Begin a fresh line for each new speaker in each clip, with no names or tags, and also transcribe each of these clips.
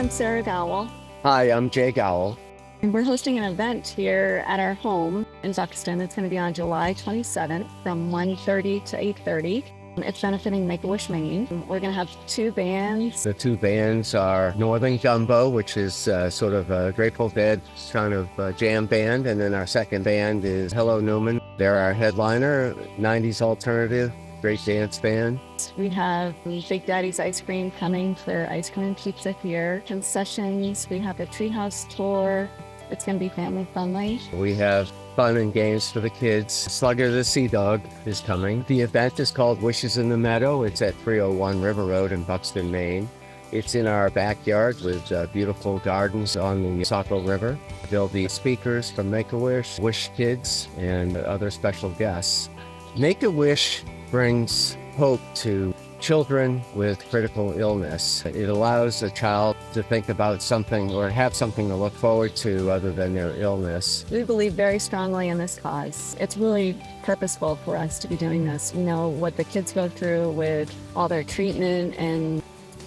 I'm Sarah Gowell,
Hi, I'm Jay Gowell.
and we're hosting an event here at our home in Zuxton. It's going to be on July 27th from 1:30 to 8:30. It's benefiting Make-A-Wish Maine. We're going to have two bands.
The two bands are Northern Gumbo, which is sort of a Grateful Dead kind of jam band, and then our second band is Hello Newman. They're our headliner, 90s alternative, great dance band.
We have Big Daddy's Ice Cream coming for ice cream and pizza here. Concessions. We have a treehouse tour. It's going to be family friendly.
We have fun and games for the kids. Slugger the Sea Dog is coming. The event is called Wishes in the Meadow. It's at 301 River Road in Buxton, Maine. It's in our backyard with beautiful gardens on the Saco River. There'll be speakers from Make-A-Wish, Wish Kids, and other special guests. Make-A-Wish brings hope to children with critical illness. It allows a child to think about something or have something to look forward to other than their illness.
We believe very strongly in this cause. It's really purposeful for us to be doing this. We know what the kids go through with all their treatment, and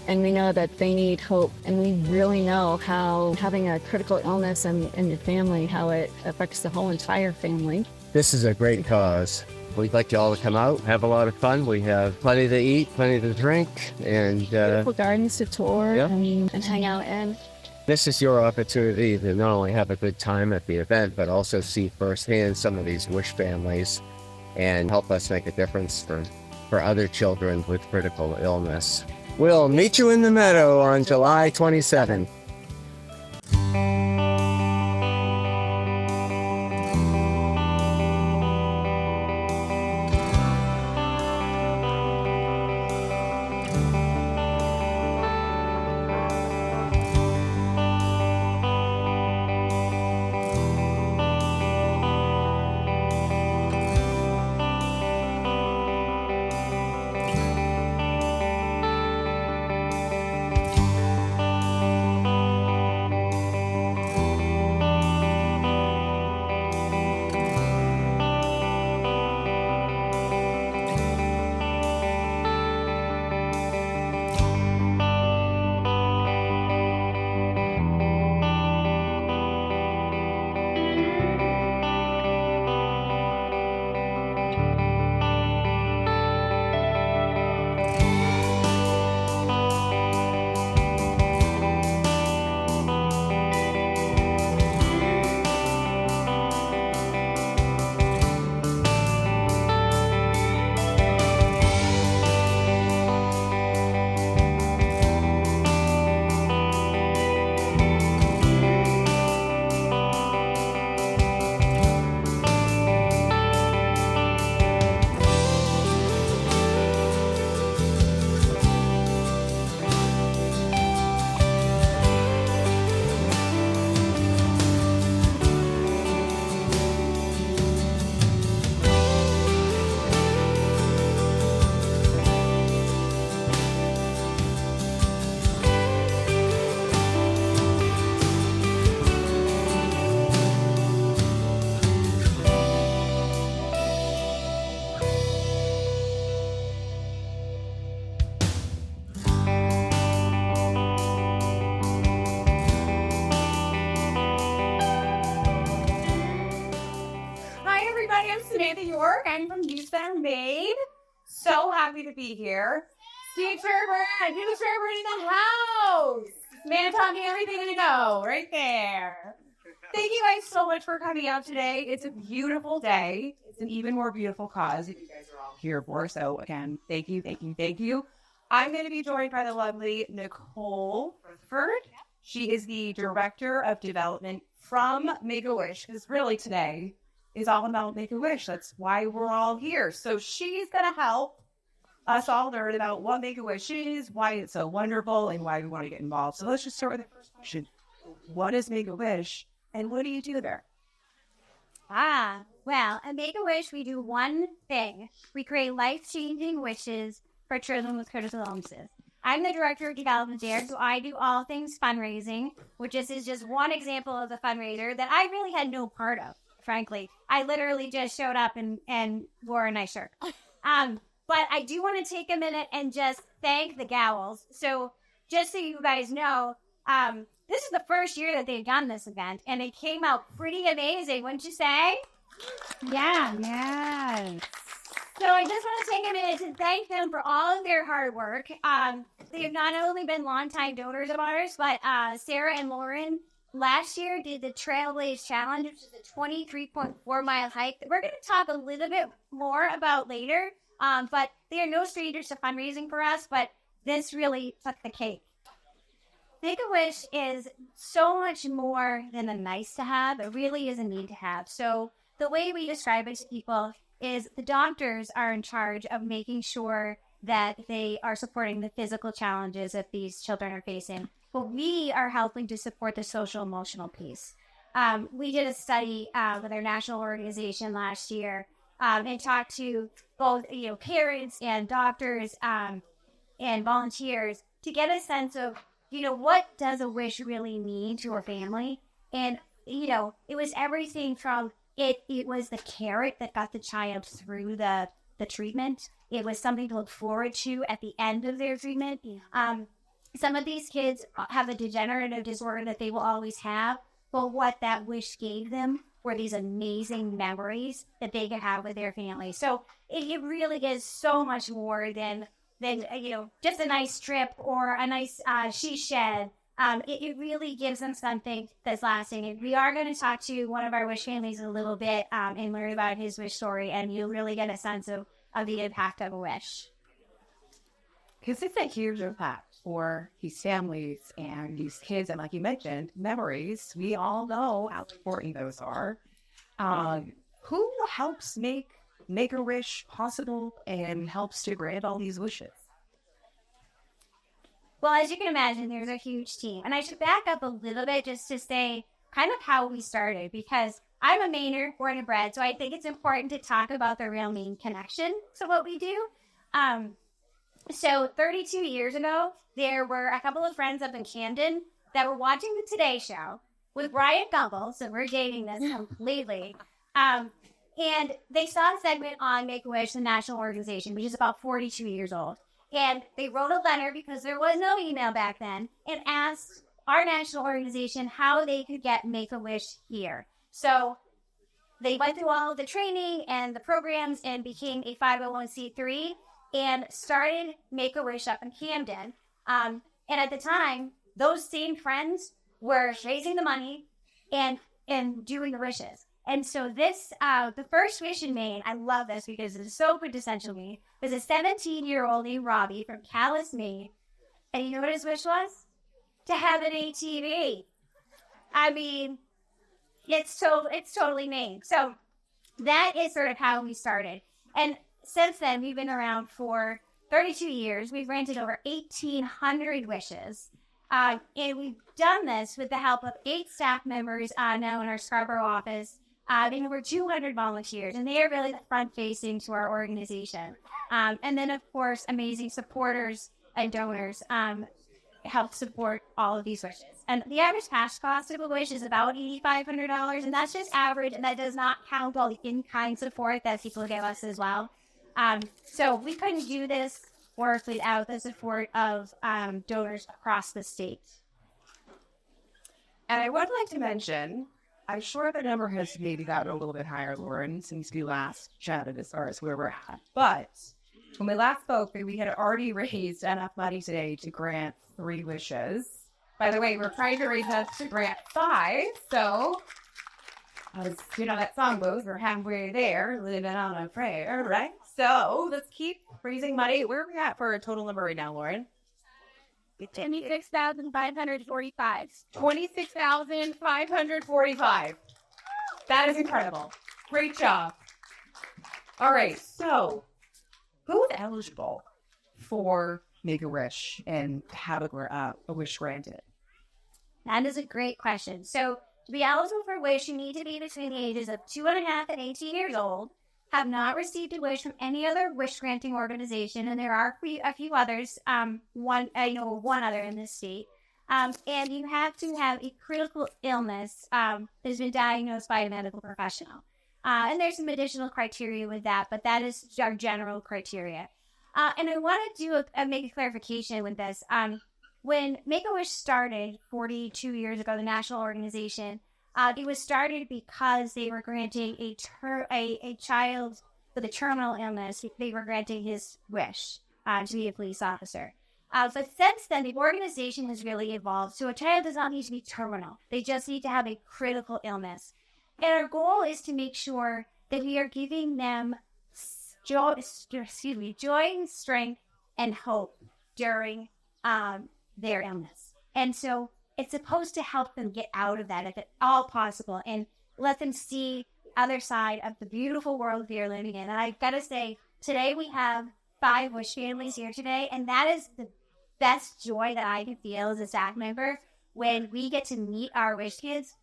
we know that they need hope. And we really know how having a critical illness in your family, how it affects the whole entire family.
This is a great cause. We'd like you all to come out, have a lot of fun. We have plenty to eat, plenty to drink, and
Beautiful gardens to tour and hang out in.
this is your opportunity to not only have a good time at the event, but also see firsthand some of these Wish families and help us make a difference for other children with critical illness. We'll meet you in the meadow on July 27th.
I'm from Houston, Maine. So happy to be here. Steve Sherburne, Jimmy Sherburne in the house. Man talking everything I know, right there. Thank you guys so much for coming out today. It's a beautiful day. It's an even more beautiful cause that you guys are all here for. So again, thank you, thank you, thank you. I'm going to be joined by the lovely Nicole Rutherford. She is the Director of Development from Make-A-Wish, because really today is all about Make-A-Wish. That's why we're all here. So she's going to help us all learn about what Make-A-Wish is, why it's so wonderful, and why we want to get involved. So let's just start with the first question. What is Make-A-Wish, and what do you do there?
Well, at Make-A-Wish, we do one thing. We create life-changing wishes for children with critical illnesses. I'm the Director of Development there, so I do all things fundraising, which is just one example of the fundraiser that I really had no part of, frankly. I literally just showed up and wore a nice shirt. But I do want to take a minute and just thank the Gowells. So just so you guys know, This is the first year that they've done this event, and it came out pretty amazing, wouldn't you say? Yeah.
Yes.
So I just want to take a minute to thank them for all of their hard work. They have not only been longtime donors of ours, but Sarah and Lauren last year did the Trailblaze Challenge, which is a 23.4-mile hike that we're going to talk a little bit more about later. But they are no strangers to fundraising for us, but this really took the cake. Make-A-Wish is so much more than a nice to have. It really is a need to have. So the way we describe it to people is the doctors are in charge of making sure that they are supporting the physical challenges that these children are facing. But we are helping to support the social emotional piece. We did a study with our national organization last year and talked to both parents and doctors and volunteers to get a sense of what does a wish really mean to a family. And it was everything from it was the carrot that got the child through the treatment. It was something to look forward to at the end of their treatment. Some of these kids have a degenerative disorder that they will always have, but what that wish gave them were these amazing memories that they could have with their family. So it really is so much more than just a nice trip or a nice she shed. It really gives them something that's lasting. And we are going to talk to one of our wish families a little bit and learn about his wish story, and you'll really get a sense of the impact of a wish.
Because it's a huge impact for these families and these kids. And like you mentioned, memories, we all know how important those are. Who helps make Make-A-Wish possible and helps to grant all these wishes?
Well, as you can imagine, there's a huge team. And I should back up a little bit just to say kind of how we started, because I'm a Mainer, born and bred, so I think it's important to talk about the real Maine connection to what we do. So 32 years ago, there were a couple of friends up in Camden that were watching the Today Show with Brian Gumbel, so we're dating this completely. And they saw a segment on Make-A-Wish, the national organization, which is about 42 years old. And they wrote a letter, because there was no email back then, and asked our national organization how they could get Make-A-Wish here. So they went through all of the training and the programs and became a 501c3 and started Make-A-Wish up in Camden. And at the time, those same friends were raising the money and doing the wishes. And so this, the first wish in Maine, I love this because it's so quintessential me, was a 17-year-old named Robbie from Calais, Maine. And you know what his wish was? To have an ATV. I mean, it's totally Maine. So that is sort of how we started. And since then, we've been around for 32 years. We've granted over 1,800 wishes. And we've done this with the help of 8 staff members now in our Scarborough office. And over 200 volunteers, and they are really the front-facing to our organization. And then, of course, amazing supporters and donors help support all of these wishes. And the average cash cost of a wish is about $8,500, and that's just average, and that does not count all the in-kind support that people give us as well. So we couldn't do this work without the support of donors across the state.
And I would like to mention, I'm sure the number has maybe gotten a little bit higher, Lauren, since we last chatted as far as where we're at. But when we last spoke, we had already raised enough money today to grant 3 wishes. By the way, we're trying to raise us to grant 5. So, as that song goes, we're halfway there, living on a prayer, right? So let's keep raising money. Where are we at for a total number right now, Lauren?
26,545.
26,545. That is incredible. Great job. All right. So, who is eligible for Make-A-Wish and have a wish granted?
That is a great question. So, to be eligible for a wish, you need to be between the ages of 2.5 and 18 years old, have not received a wish from any other wish-granting organization, and there are a few others, one other in this state, and you have to have a critical illness that has been diagnosed by a medical professional. And there's some additional criteria with that, but that is our general criteria. And I want to make a clarification with this. when Make-A-Wish started 42 years ago, the national organization, it was started because they were granting a child with a terminal illness, they were granting his wish to be a police officer. But since then, the organization has really evolved. So a child does not need to be terminal. They just need to have a critical illness. And our goal is to make sure that we are giving them joy, strength, and hope during their illness. And so it's supposed to help them get out of that if at all possible and let them see the other side of the beautiful world we are living in. And I've got to say, today we have 5 Wish families here today, and that is the best joy that I can feel as a staff member when we get to meet our Wish kids.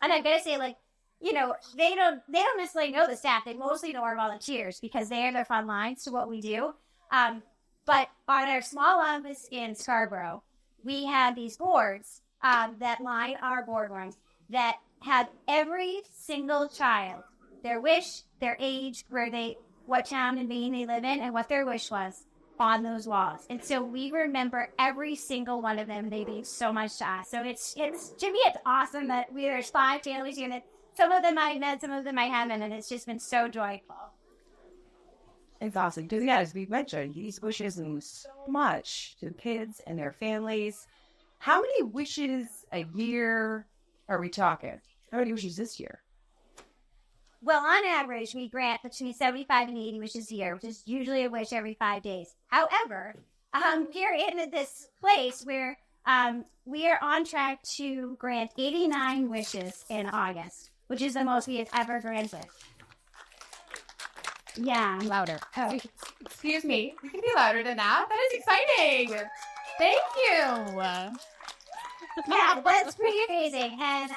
And I've got to say, like, you know, they don't necessarily know the staff. They mostly know our volunteers because they are their front lines to what we do. But on our small office in Scarborough, we have these boards that line our boardrooms that have every single child, their wish, their age, what town and Maine they live in, and what their wish was on those walls. And so we remember every single one of them. They mean so much to us. So it's to me, it's awesome that there's 5 families here that some of them I've met, some of them I haven't, and it's just been so joyful.
It's awesome. Because, yeah, as we mentioned, these wishes mean so much to the kids and their families. How many wishes a year are we talking? How many wishes this year?
Well, on average, we grant between 75 and 80 wishes a year, which is usually a wish every 5 days. However, we're in this place where we are on track to grant 89 wishes in August, which is the most we have ever granted. Yeah.
Louder. Oh, excuse me. You can be louder than that. That is exciting. Thank you.
Yeah, that's pretty amazing. And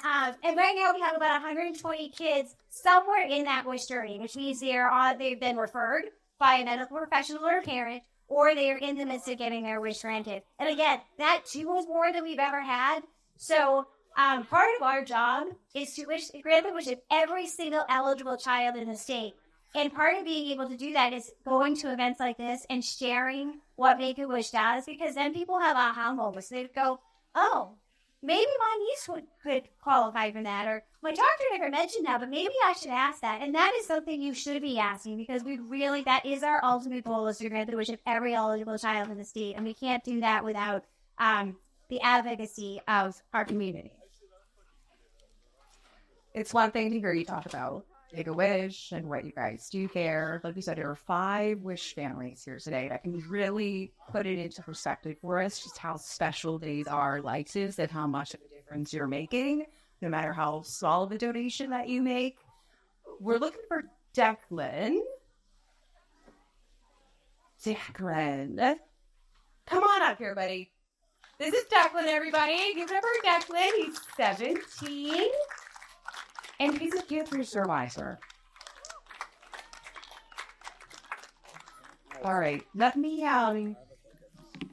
right now we have about 120 kids somewhere in that wish journey, which means they've been referred by a medical professional or a parent, or they are in the midst of getting their wish granted. And again, that too was more than we've ever had. So part of our job is to grant the wish of every single eligible child in the state. And part of being able to do that is going to events like this and sharing what Make-A-Wish does, because then people have aha moments. They go, oh, maybe my niece could qualify for that, or my doctor never mentioned that, but maybe I should ask that. And that is something you should be asking, because that is our ultimate goal, is to grant the wish of every eligible child in the state. And we can't do that without the advocacy of our community.
It's one thing to hear you talk about Make-A-Wish and what you guys do here. Like you said, there are 5 Wish families here today. That can really put it into perspective for us, just how special these are lives and how much of a difference you're making, no matter how small of a donation that you make. We're looking for Declan. Declan. Come on up here, buddy. This is Declan, everybody. Give it up for Declan. He's 17. And he's a cancer survivor. All right, let me,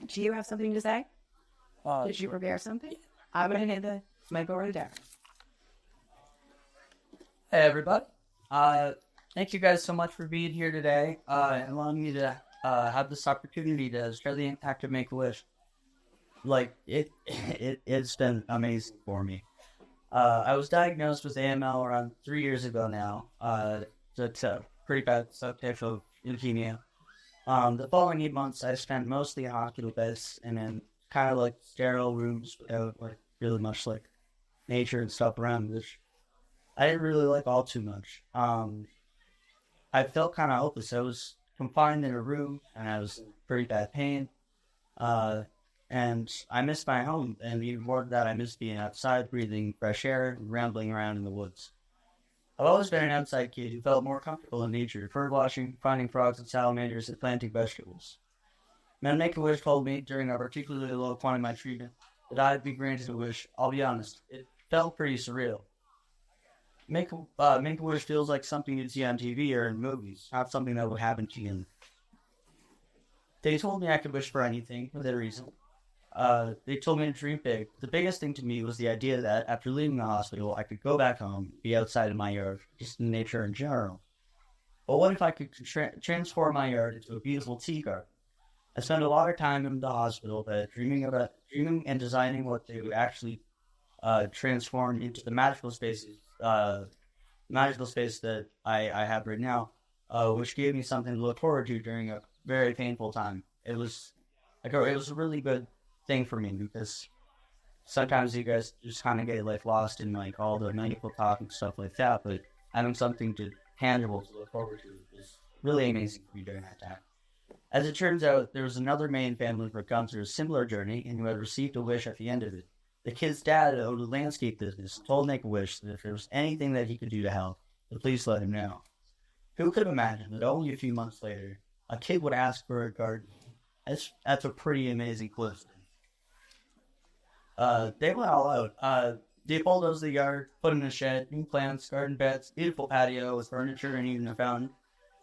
do you have something to say? Did you prepare something? I'm going to hand the mic over to Derek.
Hey, everybody. Thank you guys so much for being here today and allowing me to have this opportunity to share the impact of Make-A-Wish. Like, it's been amazing for me. I was diagnosed with AML around 3 years ago now. It's a pretty bad subtype of leukemia. The following 8 months, I spent mostly in hospital beds and in kind of like sterile rooms without like really much like nature and stuff around, which I didn't really like all too much. I felt kind of hopeless. I was confined in a room and I was in pretty bad pain. And I missed my home, and even more than that, I missed being outside, breathing fresh air, and rambling around in the woods. I've always been an outside kid who felt more comfortable in nature, bird watching, finding frogs and salamanders, and planting vegetables. When Make-A-Wish told me during a particularly low point in my treatment that I'd be granted a wish, I'll be honest, it felt pretty surreal. Make-A-Wish feels like something you'd see on TV or in movies, not something that would happen to you. They told me I could wish for anything, within reason. They told me to dream big. The biggest thing to me was the idea that after leaving the hospital, I could go back home, be outside in my yard, just in nature in general. But what if I could transform my yard into a beautiful tea garden? I spent a lot of time in the hospital dreaming and designing what they would actually transform into the magical space that I have right now, which gave me something to look forward to during a very painful time. It was it was a really good thing for me because sometimes you guys just kind of get like lost in like all the medical talk and stuff like that, but having something tangible to look forward to is really amazing for me during that time. As it turns out, there was another Maine family who had gone through a similar journey and who had received a wish at the end of it. The kid's dad owned a landscape business and told Make-A-Wish that if there was anything that he could do to help, to please let him know. Who could have imagined that only a few months later, a kid would ask for a garden? That's a pretty amazing coincidence. They went all out. They bulldozed the yard, put in a shed, new plants, garden beds, beautiful patio with furniture and even a fountain.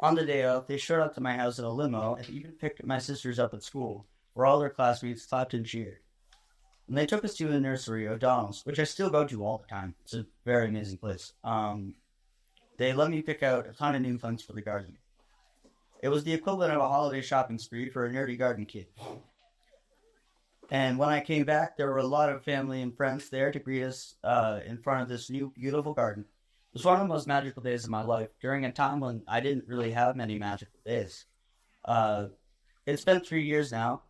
On the day of, they showed up to my house in a limo and even picked my sisters up at school, where all their classmates clapped and cheered. And they took us to a nursery, O'Donnell's, which I still go to all the time. It's a very amazing place. They let me pick out a ton of new things for the garden. It was the equivalent of a holiday shopping spree for a nerdy garden kid. And when I came back, there were a lot of family and friends there to greet us in front of this new, beautiful garden. It was one of the most magical days of my life, during a time when I didn't really have many magical days. It's been 3 years now,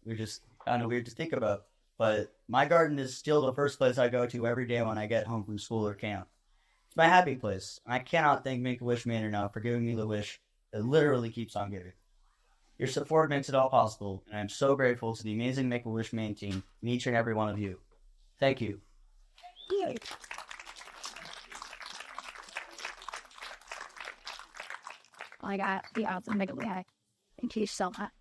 which is kind of weird to think about. But my garden is still the first place I go to every day when I get home from school or camp. It's my happy place. I cannot thank Make-A-Wish Maine enough for giving me the wish that literally keeps on giving. Your support makes it all possible, and I'm so grateful to the amazing Make-A-Wish Maine team and each and every one of you. Thank you.
I got the awesome Make-A-Wish. Thank you so much.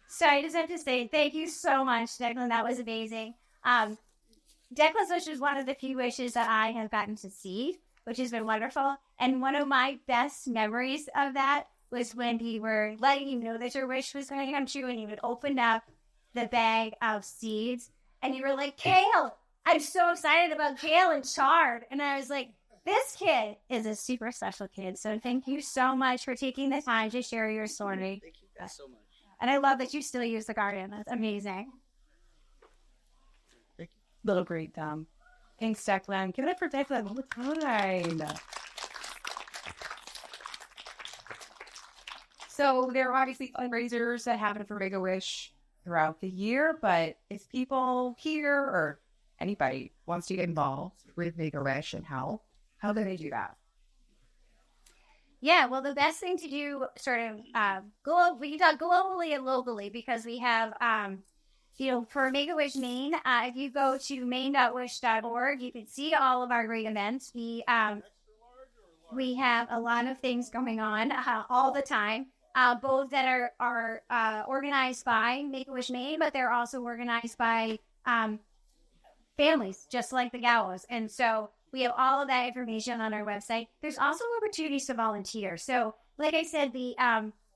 So I just have to say thank you so much, Declan. That was amazing. Declan's wish is one of the few wishes that I have gotten to see, which has been wonderful. And one of my best memories of that was when we were letting you know that your wish was going to come true, and you had opened up the bag of seeds, and you were like, kale! I'm so excited about kale and chard. And I was like, this kid is a super special kid. So thank you so much for taking the time to share your story.
Thank you guys so much.
And I love that you still use the garden. That's amazing.
Little great, thanks, Declan. Give it up for Declan all the time. So there are obviously fundraisers that happen for Make-A-Wish throughout the year, but if people here or anybody wants to get involved with Make-A-Wish and help, how do they do that?
Yeah, well, the best thing to do, sort of, we can talk globally and locally, because we have, for Make-A-Wish Maine, if you go to maine.wish.org, you can see all of our great events. We have a lot of things going on all the time, both that are organized by Make-A-Wish Maine, but they're also organized by families, just like the Gallows. And so we have all of that information on our website. There's also opportunities to volunteer. So, like I said, the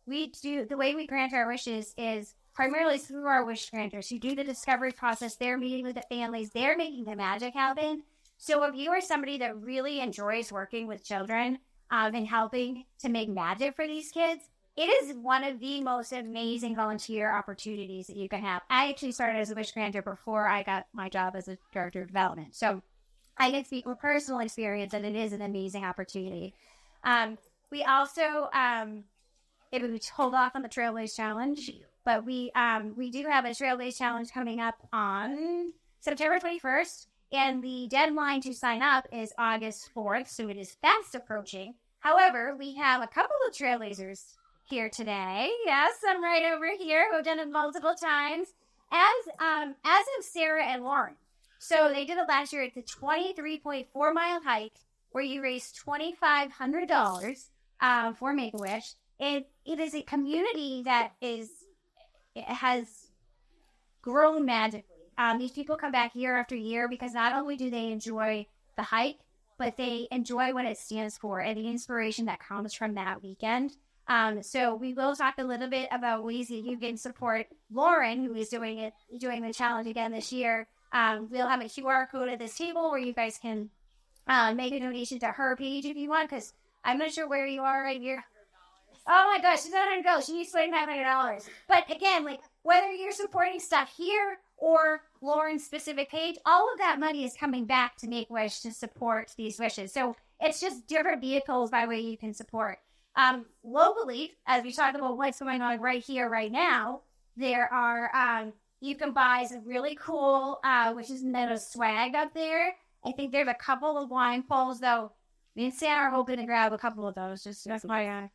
way we grant our wishes is primarily through our wish granters who do the discovery process. They're meeting with the families. They're making the magic happen. So if you are somebody that really enjoys working with children and helping to make magic for these kids, it is one of the most amazing volunteer opportunities that you can have. I actually started as a wish granter before I got my job as a director of development. So I can speak from personal experience that it is an amazing opportunity. We also, if we hold off on the Trailblaze Challenge, but we do have a Trailblaze Challenge coming up on September 21st, and the deadline to sign up is August 4th, so it is fast approaching. However, we have a couple of Trailblazers here today. Yes, I'm right over here, who've done it multiple times, as of Sarah and Lauren. So they did it last year. It's a 23.4 mile hike where you raised $2,500 for Make-A-Wish. It is a community that has grown magically. These people come back year after year because not only do they enjoy the hike, but they enjoy what it stands for and the inspiration that comes from that weekend. So we will talk a little bit about ways that you can support Lauren, who is doing the challenge again this year. We'll have a QR code at this table where you guys can make a donation to her page if you want, because I'm not sure where you are right here. Oh my gosh, she's not gonna go. She needs $2,500. But again, like whether you're supporting stuff here or Lauren's specific page, all of that money is coming back to Make-A-Wish to support these wishes. So it's just different vehicles by way you can support. Locally, as we talked about what's going on right here, right now, there are, you can buy some really cool, which is Meadow swag up there. I think there's a couple of wine poles, though. Me and Sam are hoping to grab a couple of those, just that's my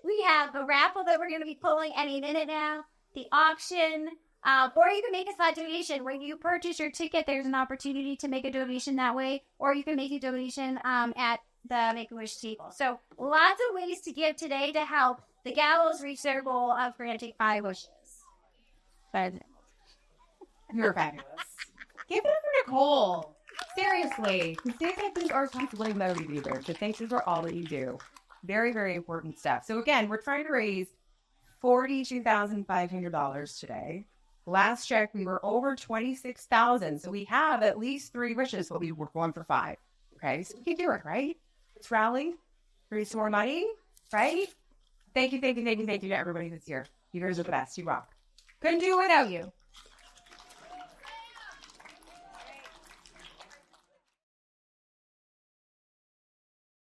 We have a raffle that we're going to be pulling any minute now, the auction, or you can make a side donation. When you purchase your ticket, there's an opportunity to make a donation that way, or you can make a donation at the Make-A-Wish table. So lots of ways to give today to help the Gallows reach their goal of granting 5 wishes.
You're fabulous. Give it up for Nicole. Seriously. Things like these are really motivating either. So thank you for all that you do. Very, very important stuff. So again, we're trying to raise $42,500 today. Last check, we were over 26,000. So we have at least 3 wishes, but we were going for 5. Okay, so we can do it, right? Let's rally, raise some more money, right? Thank you to everybody that's here. You guys are the best. You rock. Couldn't do it without you.